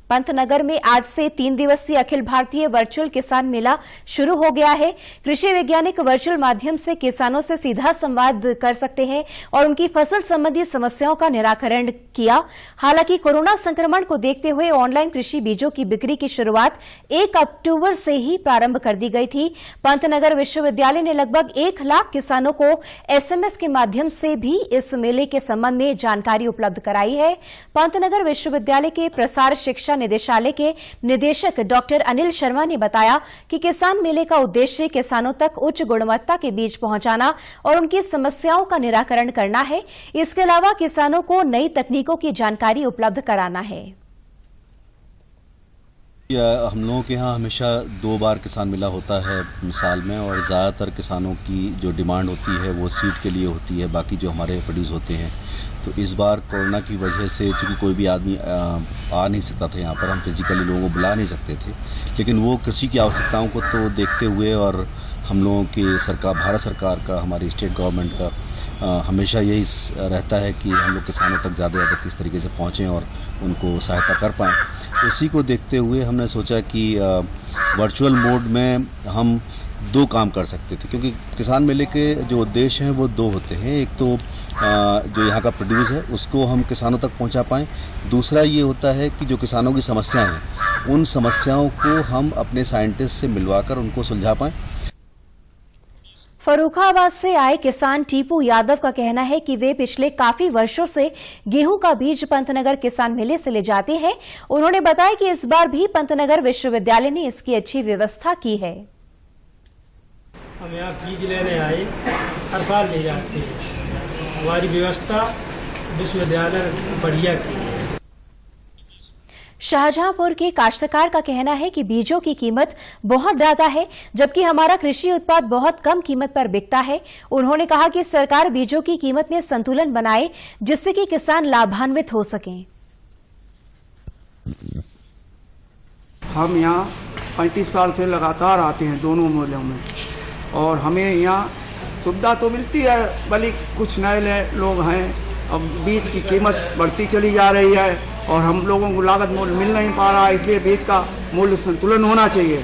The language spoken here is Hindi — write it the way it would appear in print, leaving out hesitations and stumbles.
पंतनगर में आज से 3 दिवसीय अखिल भारतीय वर्चुअल किसान मेला शुरू हो गया है। कृषि वैज्ञानिक वर्चुअल माध्यम से किसानों से सीधा संवाद कर सकते हैं और उनकी फसल संबंधी समस्याओं का निराकरण किया। हालांकि कोरोना संक्रमण को देखते हुए ऑनलाइन कृषि बीजों की बिक्री की शुरुआत 1 अक्टूबर से ही प्रारंभ कर दी गई थी। पंतनगर विश्वविद्यालय ने लगभग 1 लाख किसानों को SMS के माध्यम से भी इस मेले के संबंध में जानकारी उपलब्ध कराई है। पंतनगर विश्वविद्यालय के प्रसार शिक्षा निदेशालय के निदेशक डॉक्टर अनिल शर्मा ने बताया कि किसान मेले का उद्देश्य किसानों तक उच्च गुणवत्ता के बीज पहुंचाना और उनकी समस्याओं का निराकरण करना है। इसके अलावा किसानों को नई तकनीकों की जानकारी उपलब्ध कराना है। हम लोगों के यहाँ हमेशा 2 बार किसान मेला होता है साल में, और ज़्यादातर किसानों की जो डिमांड होती है वो सीड के लिए होती है, बाकी जो हमारे प्रोड्यूस होते हैं। तो इस बार कोरोना की वजह से चूँकि कोई भी आदमी आ नहीं सकता था यहाँ पर, हम फिजिकली लोगों को बुला नहीं सकते थे, लेकिन वो कृषि की आवश्यकताओं को तो देखते हुए और हम लोगों की सरकार, भारत सरकार का, हमारी स्टेट गवर्नमेंट का हमेशा यही रहता है कि हम लोग किसानों तक ज़्यादा किस तरीके से पहुँचें और उनको सहायता कर पाएँ। तो इसी को देखते हुए हमने सोचा कि वर्चुअल मोड में हम 2 काम कर सकते थे, क्योंकि किसान मेले के जो उद्देश्य हैं वो 2 होते हैं। एक तो जो यहाँ का प्रोड्यूस है उसको हम किसानों तक पहुँचा पाएँ, दूसरा ये होता है कि जो किसानों की समस्याएं हैं उन समस्याओं को हम अपने साइंटिस्ट से मिलवाकर उनको सुलझा पाएँ। फर्रुखाबाद से आए किसान टीपू यादव का कहना है कि वे पिछले काफी वर्षों से गेहूं का बीज पंतनगर किसान मेले से ले जाते हैं। उन्होंने बताया कि इस बार भी पंतनगर विश्वविद्यालय ने इसकी अच्छी व्यवस्था की है। हम यहाँ बीज लेने आए, हर साल ले जाते हैं। हमारी व्यवस्था विश्वविद्यालय बढ़िया की है। शाहजहांपुर के काश्तकार का कहना है कि बीजों की कीमत बहुत ज्यादा है, जबकि हमारा कृषि उत्पाद बहुत कम कीमत पर बिकता है। उन्होंने कहा कि सरकार बीजों की कीमत में संतुलन बनाए, जिससे कि किसान लाभान्वित हो सकें। हम यहाँ 35 साल से लगातार आते हैं दोनों मेलों में, और हमें यहाँ सुविधा तो मिलती है, भले कुछ नए लोग हैं। अब बीज की कीमत बढ़ती चली जा रही है और हम लोगों को लागत मूल्य मिल नहीं पा रहा है, इसलिए बीज का मूल्य संतुलन होना चाहिए।